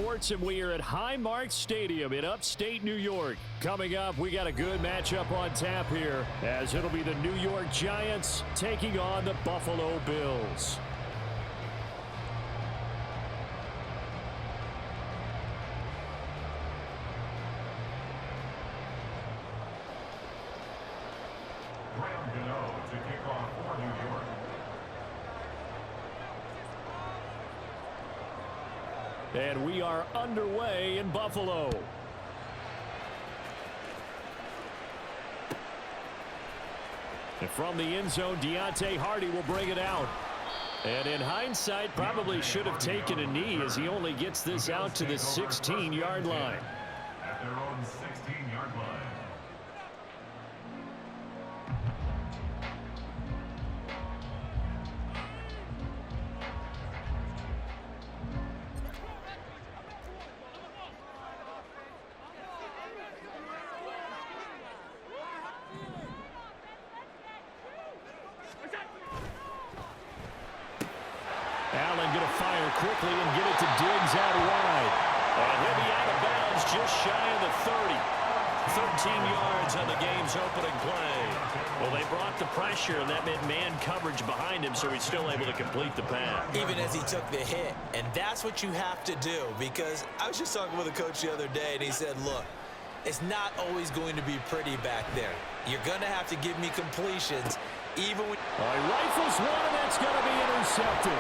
Sports, and we are at Highmark Stadium in upstate New York. Coming up, we got a good matchup on tap here, as it'll be the New York Giants taking on the Buffalo Bills. To kick off for New York. And we are underway in Buffalo. And from the end zone, Deontay Hardy will bring it out. And in hindsight, probably should have taken a knee as he only gets this out to the 16-yard line. At their own 16-yard line. Allen going to fire quickly and get it to Diggs out wide. And he'll be out of bounds just shy of the 30. 13 yards on the game's opening play. Well, they brought the pressure, and that meant man coverage behind him, so he's still able to complete the pass. Even as he took the hit. And that's what you have to do, because I was just talking with a coach the other day, and he said, look, it's not always going to be pretty back there. You're going to have to give me completions, even when... Rifles one, and that's going to be intercepted.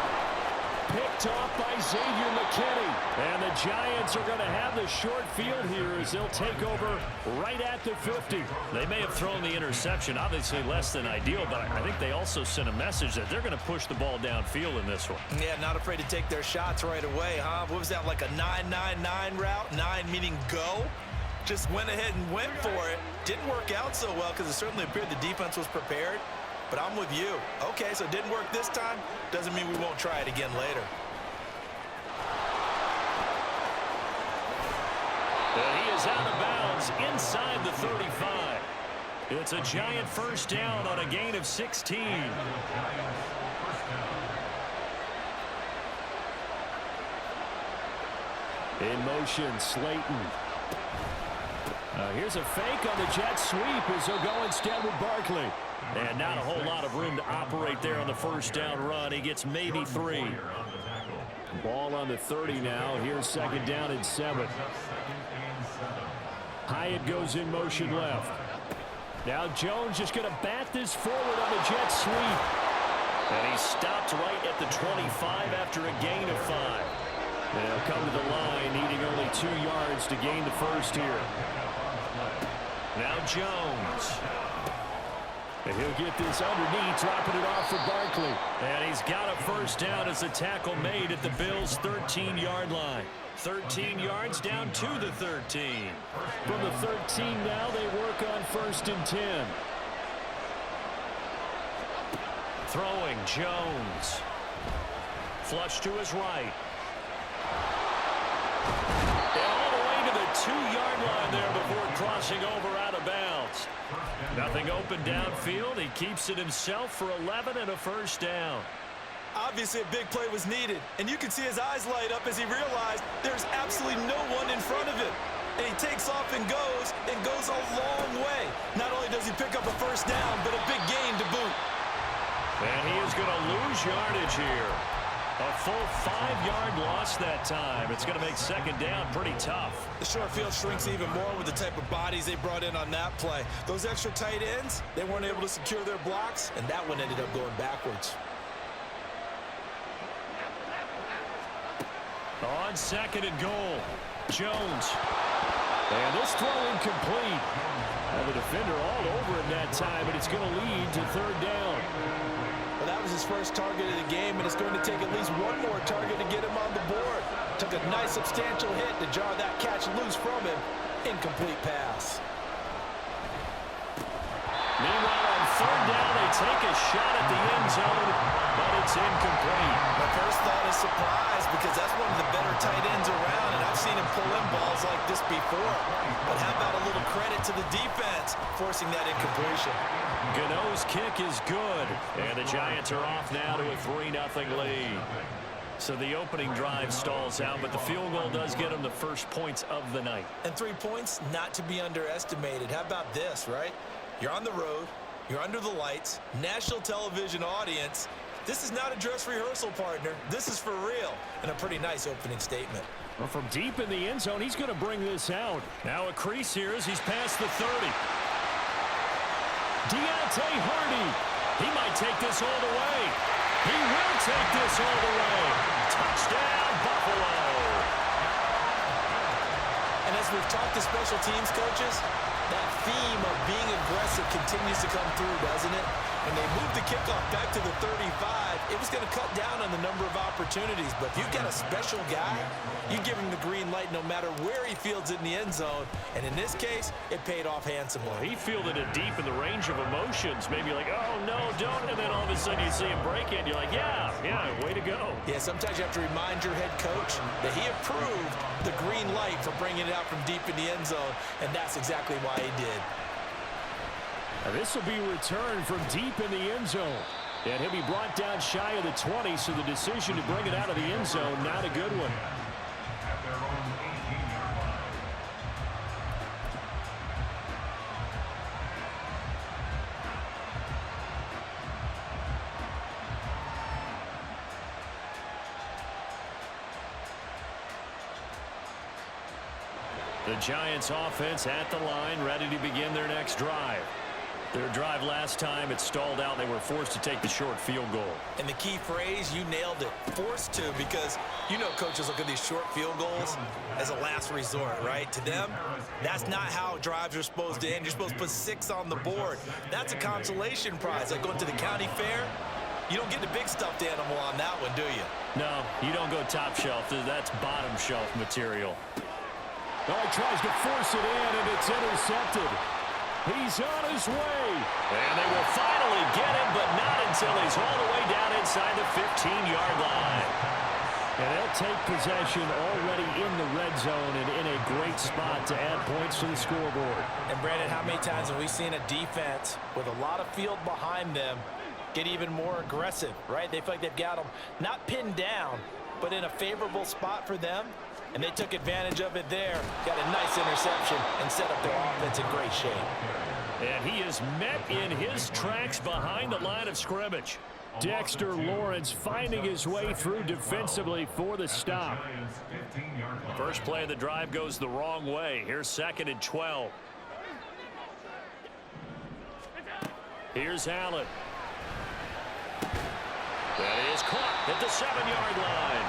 Picked off by Xavier McKinney. And the Giants are going to have the short field here as they'll take over right at the 50. They may have thrown the interception, obviously less than ideal, but I think they also sent a message that they're going to push the ball downfield in this one. Yeah, not afraid to take their shots right away, huh? What was that, like a 9-9-9 route? 9 meaning go? Just went ahead and went for it. Didn't work out so well because it certainly appeared the defense was prepared. But I'm with you. Okay, so it didn't work this time. Doesn't mean we won't try it again later. And he is out of bounds inside the 35. It's a Giant first down on a gain of 16. In motion, Slayton. Here's a fake on the jet sweep as he'll go instead with Barkley. And not a whole lot of room to operate there on the first down run. He gets maybe 3. Ball on the 30 now. Here's second down and 7. Hyatt goes in motion left. Now Jones just going to bat this forward on the jet sweep. And he stopped right at the 25 after a gain of 5. They'll come to the line, needing only 2 yards to gain the first here. Now Jones. And he'll get this underneath, dropping it off for Barkley. And he's got a first down as the tackle made at the Bills' 13-yard line. 13 yards down to the 13. From the 13 now, they work on 1st and 10. Throwing, Jones. Flush to his right. And all the way to the 2-yard line there before crossing over out of bounds. Nothing open downfield. He keeps it himself for 11 and a first down. Obviously, a big play was needed, and you can see his eyes light up as he realized there's absolutely no one in front of him. And he takes off and goes a long way. Not only does he pick up a first down, but a big gain to boot. And he is going to lose yardage here. A full 5-yard loss that time. It's going to make second down pretty tough. The short field shrinks even more with the type of bodies they brought in on that play. Those extra tight ends, they weren't able to secure their blocks, and that one ended up going backwards. On second and goal, Jones. And this throw incomplete. And the defender all over him that time, but it's going to lead to third down. Well, that was his first target of the game, and it's going to take at least one more target to get him on the board. Took a nice substantial hit to jar that catch loose from him. Incomplete pass. Meanwhile, on third down, they take a shot at the end zone, but it's incomplete. My first thought is surprise, because that's one of the better tight ends around, and I've seen him pull in balls like this before. But how about a little credit to the defense forcing that incompletion? Gano's kick is good, and the Giants are off now to a 3-0 lead. So the opening drive stalls out, but the field goal does get them the first points of the night. And 3 points, not to be underestimated. How about this, right? You're on the road. You're under the lights. National television audience. This is not a dress rehearsal, partner. This is for real. And a pretty nice opening statement. Well, from deep in the end zone, he's going to bring this out. Now a crease here as he's past the 30. Deontay Hardy. He might take this all the way. He will take this all the way. Touchdown, Buffalo. And as we've talked to special teams coaches, that theme of being aggressive continues to come through, doesn't it? When they moved the kickoff back to the 35, it was going to cut down on the number of opportunities. But if you've got a special guy, you give him the green light no matter where he fields it in the end zone. And in this case, it paid off handsomely. He fielded it deep in the range of emotions. Maybe like, oh, no, don't. And then all of a sudden you see him break it. And you're like, yeah, way to go. Yeah, sometimes you have to remind your head coach that he approved the green light for bringing it out from deep in the end zone. And that's exactly why he did. Now this will be returned from deep in the end zone. And he'll be brought down shy of the 20, so the decision to bring it out of the end zone, not a good one. At their own 18-yard line. The Giants offense at the line, ready to begin their next drive. Their drive last time, it stalled out. They were forced to take the short field goal. And the key phrase, you nailed it, forced to, because you know coaches look at these short field goals as a last resort, right? To them, that's not how drives are supposed to end. You're supposed to put 6 on the board. That's a consolation prize, like going to the county fair. You don't get the big stuffed animal on that one, do you? No, you don't go top shelf. That's bottom shelf material. Oh, he tries to force it in, and it's intercepted. He's on his way. And they will finally get him, but not until he's all the way down inside the 15-yard line. And they'll take possession already in the red zone and in a great spot to add points to the scoreboard. And, Brandon, how many times have we seen a defense with a lot of field behind them get even more aggressive, right? They feel like they've got them not pinned down, but in a favorable spot for them. And they took advantage of it there. Got a nice interception and set up their offense in great shape. And he is met in his tracks behind the line of scrimmage. Dexter Lawrence finding his way through defensively for the stop. First play of the drive goes the wrong way. Here's 2nd and 12. Here's Allen. That is caught at the 7-yard line.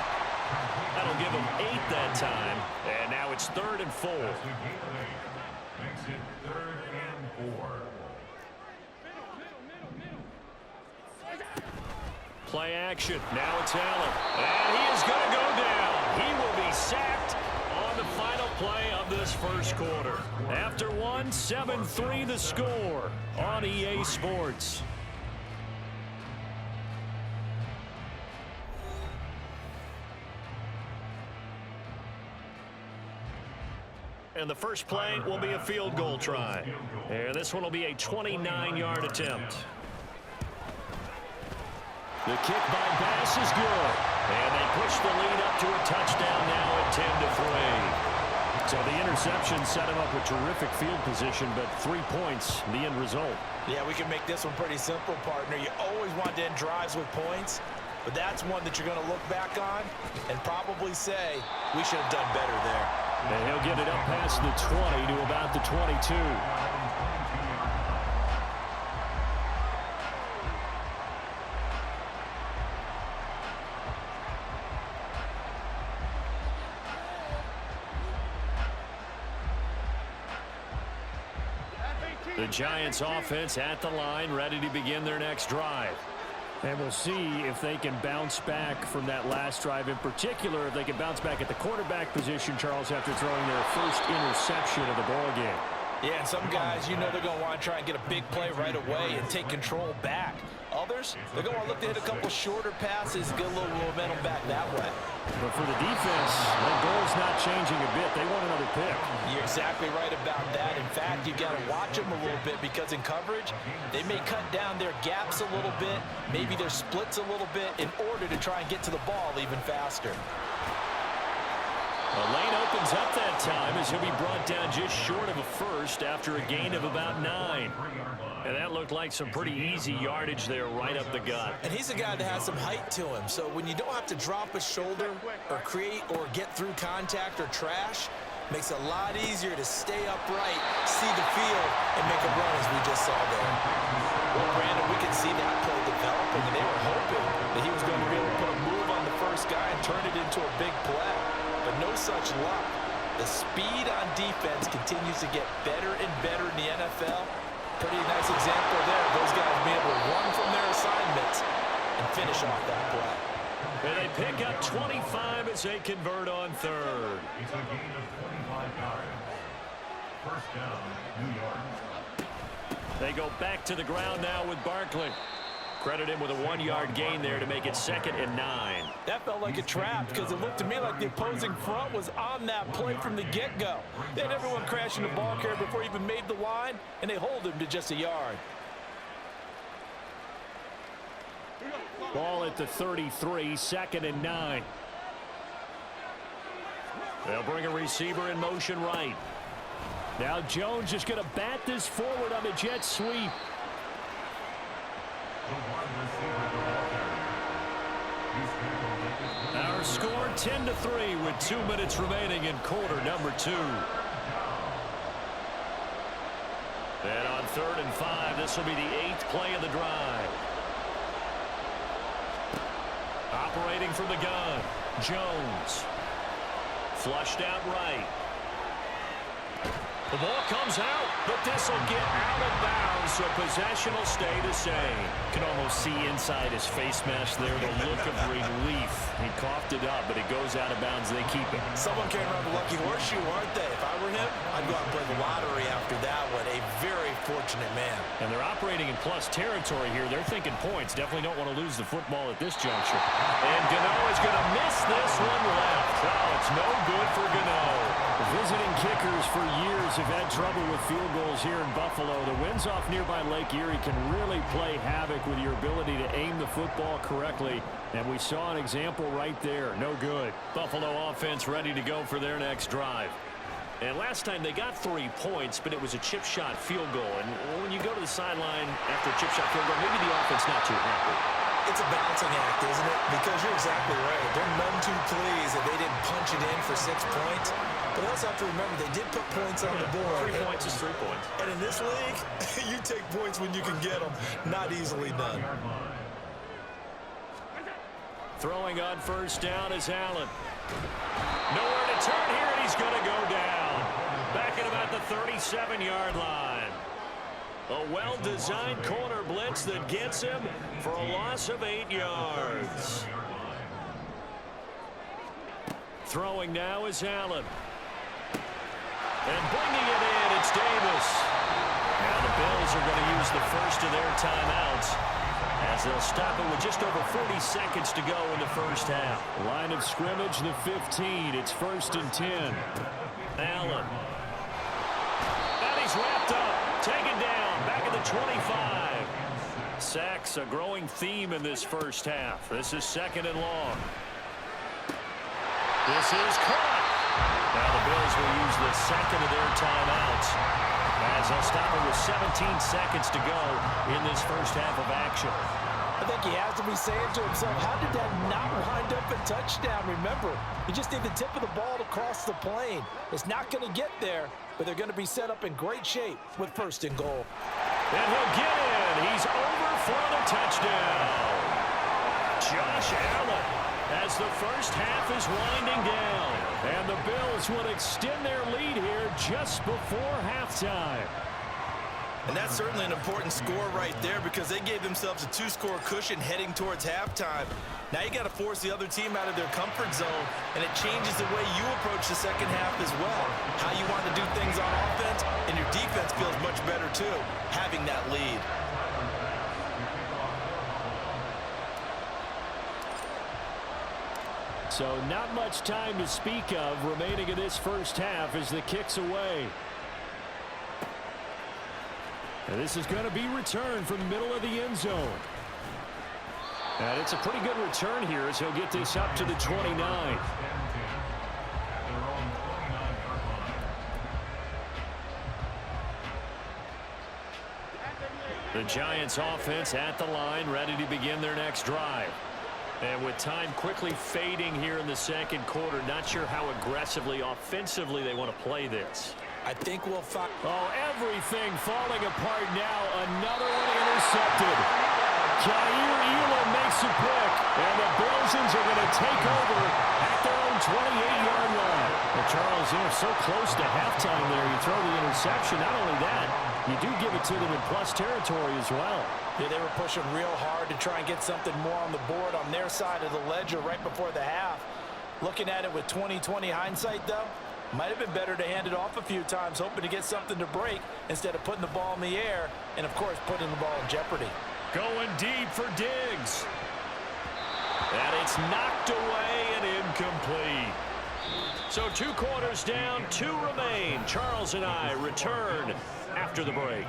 That'll give him 8 that time. And now it's 3rd and 4. Makes it 3rd and 4. Play action. Now it's Allen. And he is going to go down. He will be sacked on the final play of this first quarter. After one, 7-3 the score on EA Sports. And the first play will be a field goal try. And this one will be a 29-yard attempt. The kick by Bass is good. And they push the lead up to a touchdown now at 10-3. So the interception set him up with terrific field position, but 3 points, the end result. Yeah, we can make this one pretty simple, partner. You always want to end drives with points, but that's one that you're going to look back on and probably say, we should have done better there. And he'll get it up past the 20 to about the 22. The Giants offense at the line, ready to begin their next drive. And we'll see if they can bounce back from that last drive. In particular, if they can bounce back at the quarterback position, Charles, after throwing their first interception of the ballgame. Yeah, and some guys, you know they're going to want to try and get a big play right away and take control back. Others, they're going to look to hit a couple shorter passes, get a little momentum back that way. But for the defense, that goal's not changing a bit. They want another pick. You're exactly right about that. In fact, you've got to watch them a little bit because in coverage, they may cut down their gaps a little bit, maybe their splits a little bit in order to try and get to the ball even faster. The lane opens up that time as he'll be brought down just short of a first after a gain of about 9. And that looked like some pretty easy yardage there right up the gut. And he's a guy that has some height to him, so when you don't have to drop a shoulder or create or get through contact or trash, makes it a lot easier to stay upright, see the field, and make a run as we just saw there. Well, Brandon, we can see that play developing, and they were hoping that he was going to be able to put a move on the first guy and turn it into a big play. But no such luck. The speed on defense continues to get better and better in the NFL. Pretty nice example there. Those guys being able to run from their assignments and finish off that play. And they pick up 25 as they convert on third. It's a gain of 25 yards. First down, New York. They go back to the ground now with Barkley. Credit him with a 1-yard gain there to make it 2nd and 9. That felt like a trap because it looked to me like the opposing front was on that play from the get-go. They had everyone crashing the ball carrier before he even made the line, and they hold him to just a yard. Ball at the 33, 2nd and 9. They'll bring a receiver in motion right. Now Jones is going to bat this forward on the jet sweep. Our score 10-3 with 2 minutes remaining in quarter number 2. And on 3rd and 5, this will be the 8th play of the drive. Operating from the gun, Jones. Flushed out right. The ball comes out, but this will get out of bounds, so possession will stay the same. Can almost see inside his face mask there the look of relief. He coughed it up, but it goes out of bounds. They keep it. Someone came around the lucky horseshoe, aren't they? If I were him, I'd go out and play the lottery after that one. A very fortunate man. And they're operating in plus territory here. They're thinking points. Definitely don't want to lose the football at this juncture. And Gano is going to miss this one left. Oh, it's no good for Gano. Visiting kickers for years have had trouble with field goals here in Buffalo. The winds off nearby Lake Erie can really play havoc with your ability to aim the football correctly. And we saw an example right there. No good. Buffalo offense ready to go for their next drive. And last time they got 3 points, but it was a chip shot field goal. And when you go to the sideline after a chip shot field goal, maybe the offense not too happy. It's a balancing act, isn't it? Because you're exactly right. They're none too pleased that they didn't punch it in for 6 points. But also have to remember they did put points on the board. 3 points is 3 points. And in this league, you take points when you can get them. Not easily done. Throwing on first down is Allen. Nowhere to turn here, and he's going to go down. Back at about the 37-yard line. A well-designed corner blitz that gets him for a loss of 8 yards. Throwing now is Allen. And bringing it in, it's Davis. Now the Bills are going to use the first of their timeouts as they'll stop it with just over 40 seconds to go in the first half. Line of scrimmage, the 15. It's 1st and 10. Allen. And he's wrapped up. Taken down. Back at the 25. Sacks, a growing theme in this first half. This is 2nd and long. This is caught. Now the Bills will use the 2nd of their timeouts as they'll stop it with 17 seconds to go in this first half of action. I think he has to be saying to himself, how did that not wind up a touchdown? Remember, you just need the tip of the ball to cross the plane. It's not going to get there, but they're going to be set up in great shape with 1st and goal. And he'll get in. He's over for the touchdown. Josh Allen as the first half is winding down. And the Bills will extend their lead here just before halftime. And that's certainly an important score right there because they gave themselves a 2-score cushion heading towards halftime. Now you got to force the other team out of their comfort zone, and it changes the way you approach the second half as well. How you want to do things on offense, and your defense feels much better too, having that lead. So not much time to speak of remaining in this first half as the kick's away. And this is going to be returned from the middle of the end zone. And it's a pretty good return here as he'll get this up to the 29. The Giants offense at the line, ready to begin their next drive. And with time quickly fading here in the second quarter, not sure how aggressively, offensively they want to play this. I think we'll find. Oh, everything falling apart now. Another one intercepted. Jair Elam makes a pick, and the Bills are going to take over at their own 28-yard line. Well, Charles, you're so close to halftime there. You throw the interception. Not only that, you do give it to them in plus territory as well. Yeah, they were pushing real hard to try and get something more on the board on their side of the ledger right before the half. Looking at it with 20/20 hindsight, though, might have been better to hand it off a few times, hoping to get something to break instead of putting the ball in the air and, of course, putting the ball in jeopardy. Going deep for Diggs. And it's knocked away and incomplete. So 2 quarters down, 2 remain. Charles and I return after the break.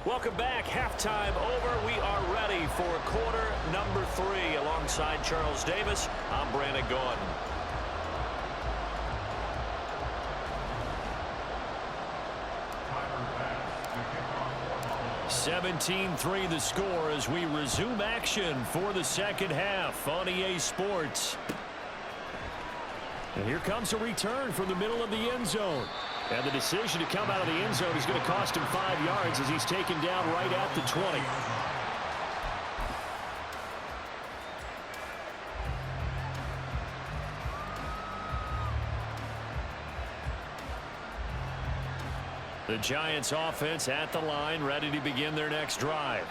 Welcome back. Halftime over. We are ready for quarter number 3. Alongside Charles Davis, I'm Brandon Gordon. (17-3) the score as we resume action for the second half on EA Sports. And here comes a return from the middle of the end zone. And the decision to come out of the end zone is going to cost him 5 yards as he's taken down right at the 20. The Giants offense at the line, ready to begin their next drive.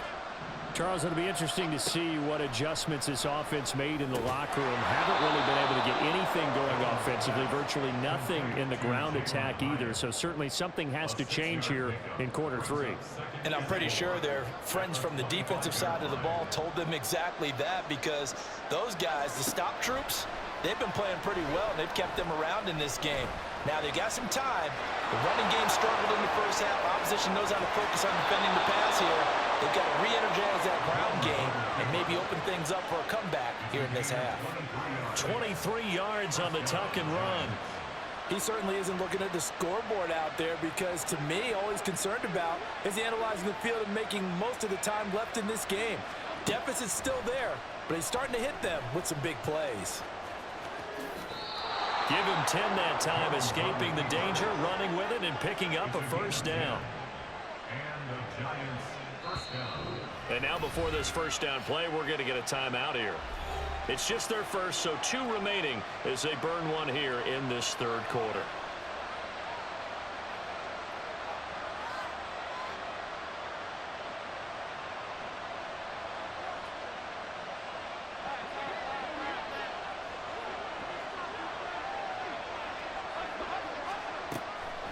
Charles, it'll be interesting to see what adjustments this offense made in the locker room. Haven't really been able to get anything going offensively, virtually nothing in the ground attack either. So certainly something has to change here in quarter 3. And I'm pretty sure their friends from the defensive side of the ball told them exactly that, because those guys, the stop troops, they've been playing pretty well, and they've kept them around in this game. Now, they got some time. The running game struggled in the first half. Opposition knows how to focus on defending the pass here. They've got to re-energize that ground game and maybe open things up for a comeback here in this half. 23 yards on the tuck and run. He certainly isn't looking at the scoreboard out there, because to me, all he's concerned about is analyzing the field and making most of the time left in this game. Deficit's still there, but he's starting to hit them with some big plays. Give him 10 that time, escaping the danger, running with it, and picking up a first down. And the Giants first down. And now before this first down play, we're going to get a timeout here. It's just their first, so 2 remaining as they burn one here in this third quarter.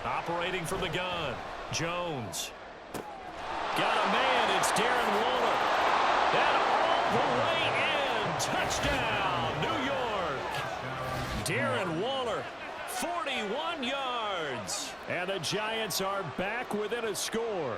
Operating from the gun, Jones. Got a man, it's Darren Waller. And all the way in, touchdown, New York. Darren Waller, 41 yards. And the Giants are back within a score.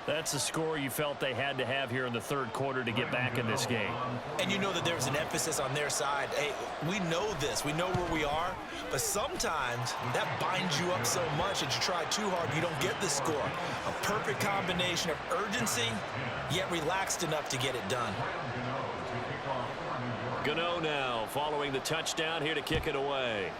That's a score you felt they had to have here in the third quarter to get back in this game. And you know that there's an emphasis on their side. Hey, we know this. We know where we are. But sometimes that binds you up so much that you try too hard, you don't get the score. A perfect combination of urgency, yet relaxed enough to get it done. Gano now following the touchdown here to kick it away.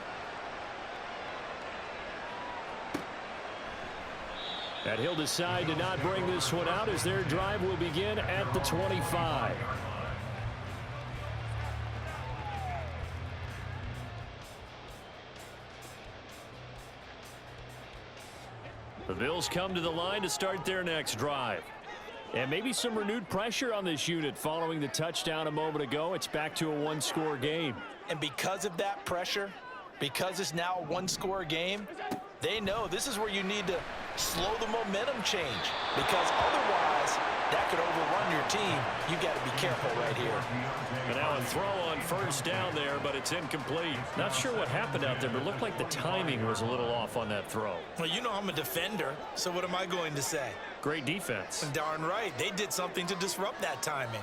And he'll decide to not bring this one out as their drive will begin at the 25. The Bills come to the line to start their next drive. And maybe some renewed pressure on this unit following the touchdown a moment ago. It's back to a one-score game. And because of that pressure, because it's now a one-score game, they know this is where you need to slow the momentum change, because otherwise that could overrun your team. You got to be careful right here. And now a throw on first down there, but it's incomplete. Not sure what happened out there, but it looked like the timing was a little off on that throw. Well, you know I'm a defender, so what am I going to say? Great defense. Darn right. They did something to disrupt that timing.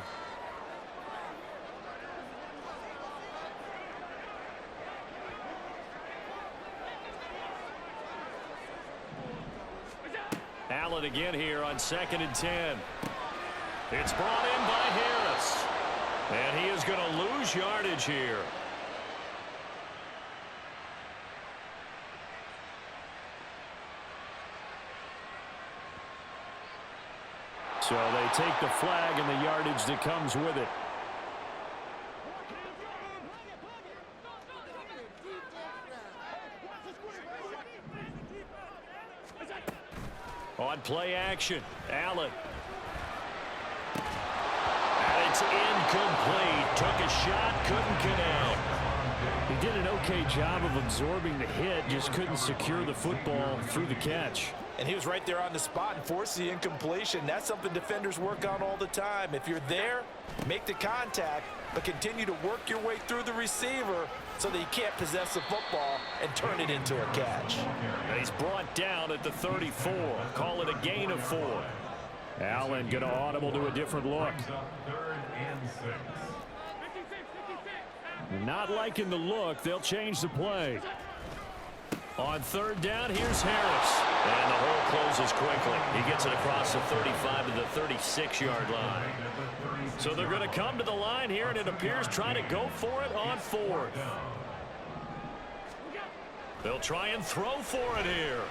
Allen again here on 2nd and 10. It's brought in by Harris. And he is going to lose yardage here. So they take the flag and the yardage that comes with it. On play action, Allen. And it's incomplete. Took a shot, couldn't connect. He did an okay job of absorbing the hit, just couldn't secure the football through the catch. And he was right there on the spot and forced the incompletion. That's something defenders work on all the time. If you're there, make the contact, but continue to work your way through the receiver so that you can't possess the football and turn it into a catch. And he's brought down at the 34. Call it a gain of 4. Allen going to audible to a different look. Not liking the look. They'll change the play. On 3rd down, here's Harris. And the hole closes quickly. He gets it across the 35 to the 36-yard line. So they're going to come to the line here, and it appears trying to go for it on 4th. They'll try and throw for it here.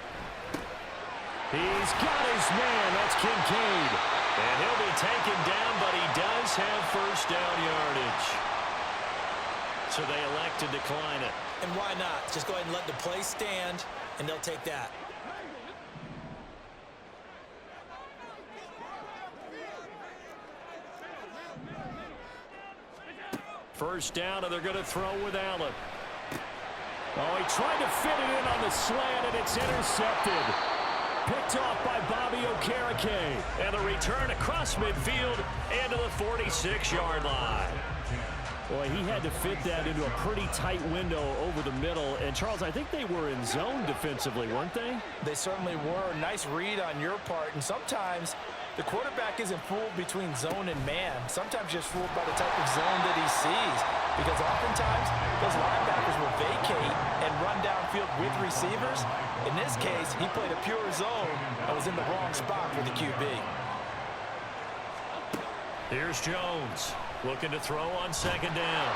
He's got his man. That's Kincaid. And he'll be taken down, but he does have first down yardage. So they elect to decline it. And why not? Just go ahead and let the play stand, and they'll take that. First down, and they're going to throw with Allen. Oh, he tried to fit it in on the slant, and it's intercepted. Picked off by Bobby Okereke. And the return across midfield and to the 46-yard line. Boy, he had to fit that into a pretty tight window over the middle. And, Charles, I think they were in zone defensively, weren't they? They certainly were. Nice read on your part. And sometimes the quarterback isn't fooled between zone and man. Sometimes just fooled by the type of zone that he sees. Because oftentimes those linebackers will vacate and run downfield with receivers. In this case, he played a pure zone and was in the wrong spot for the QB. Here's Jones. Looking to throw on 2nd down.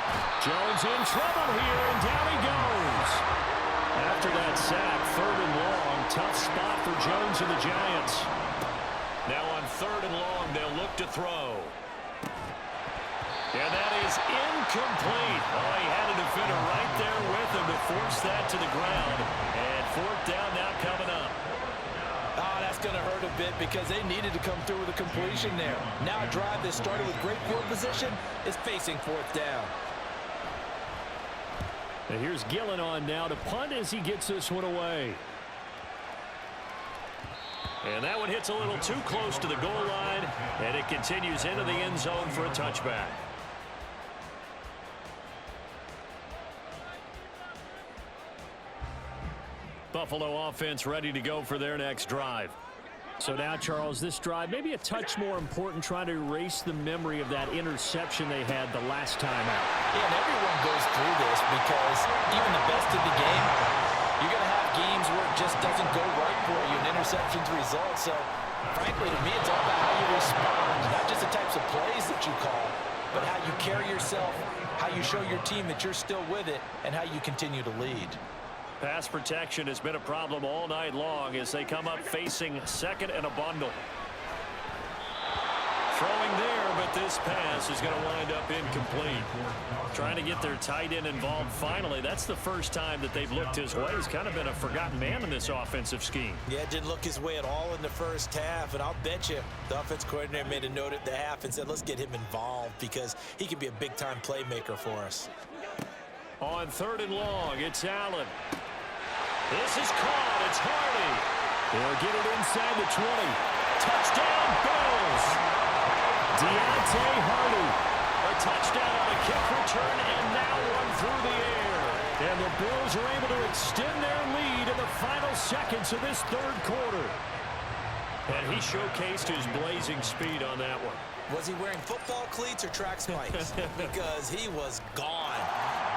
Jones in trouble here, and down he goes. After that sack, 3rd and long. Tough spot for Jones and the Giants. Now on 3rd and long, they'll look to throw. And that is incomplete. Oh, he had a defender right there with him to force that to the ground. And 4th down now coming up. Oh, that's going to hurt a bit because they needed to come through with a completion there. Now a drive that started with great field position is facing 4th down. And here's Gillen on now to punt as he gets this one away. And that one hits a little too close to the goal line, and it continues into the end zone for a touchback. Buffalo offense ready to go for their next drive. So now, Charles, this drive maybe a touch more important, trying to erase the memory of that interception they had the last time out. Yeah, and everyone goes through this because even the best of the game, you're going to have games where it just doesn't go right for you, and interceptions result. So, frankly, to me, it's all about how you respond, not just the types of plays that you call, but how you carry yourself, how you show your team that you're still with it, and how you continue to lead. Pass protection has been a problem all night long as they come up facing 2nd and a bundle. throwing there, but this pass is going to wind up incomplete. Trying to get their tight end involved finally. That's the first time that they've looked his way. He's kind of been a forgotten man in this offensive scheme. Yeah, it didn't look his way at all in the first half, and I'll bet you the offense coordinator made a note at the half and said, let's get him involved because he can be a big-time playmaker for us. On 3rd and long, it's Allen. This is caught. It's Hardy. They'll get it inside the 20. Touchdown, Bills. Deontay Hardy. A touchdown on a kick return and now run through the air. And the Bills are able to extend their lead in the final seconds of this 3rd quarter. And he showcased his blazing speed on that one. Was he wearing football cleats or track spikes? Because he was gone.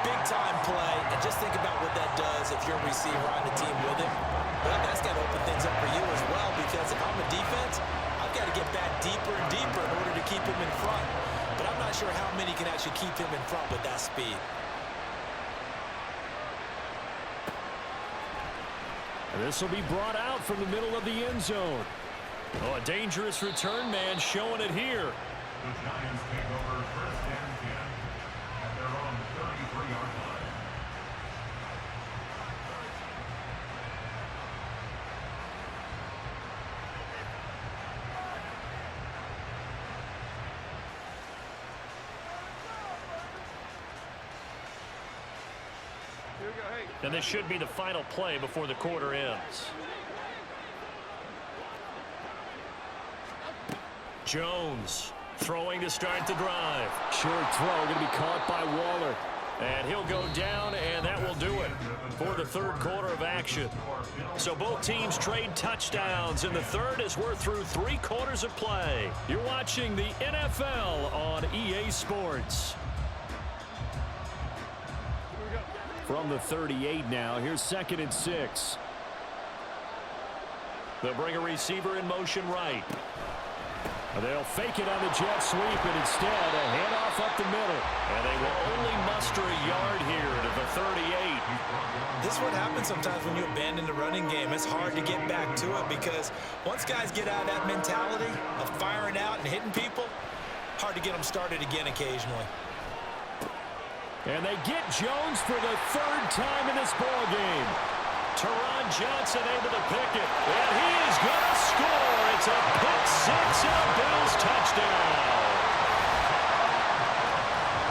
Big-time play, and just think about what that does if you're a receiver on the team with him. Well, that's got to open things up for you as well, because if I'm a defense, I've got to get back deeper and deeper in order to keep him in front. But I'm not sure how many can actually keep him in front with that speed. And this will be brought out from the middle of the end zone. Oh, a dangerous return man showing it here. The Giants take over 1st and 10 at their own 33-yard line. And this should be the final play before the quarter ends. Jones throwing to start the drive. Short throw going to be caught by Waller. And he'll go down, and that will do it for the 3rd quarter of action. So both teams trade touchdowns in the 3rd as we're through 3 quarters of play. You're watching the NFL on EA Sports. From the 38 now, here's 2nd and 6. They'll bring a receiver in motion right. They'll fake it on the jet sweep, and instead a handoff up the middle. And they will only muster a yard here to the 38. This is what happens sometimes when you abandon the running game. It's hard to get back to it because once guys get out of that mentality of firing out and hitting people, hard to get them started again occasionally. And they get Jones for the 3rd time in this ball game. Teron Johnson able to pick it, and he is going to score. It's a pick six and a Bills touchdown.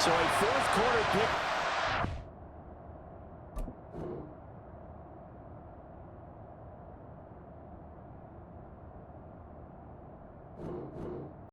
So a 4th quarter pick.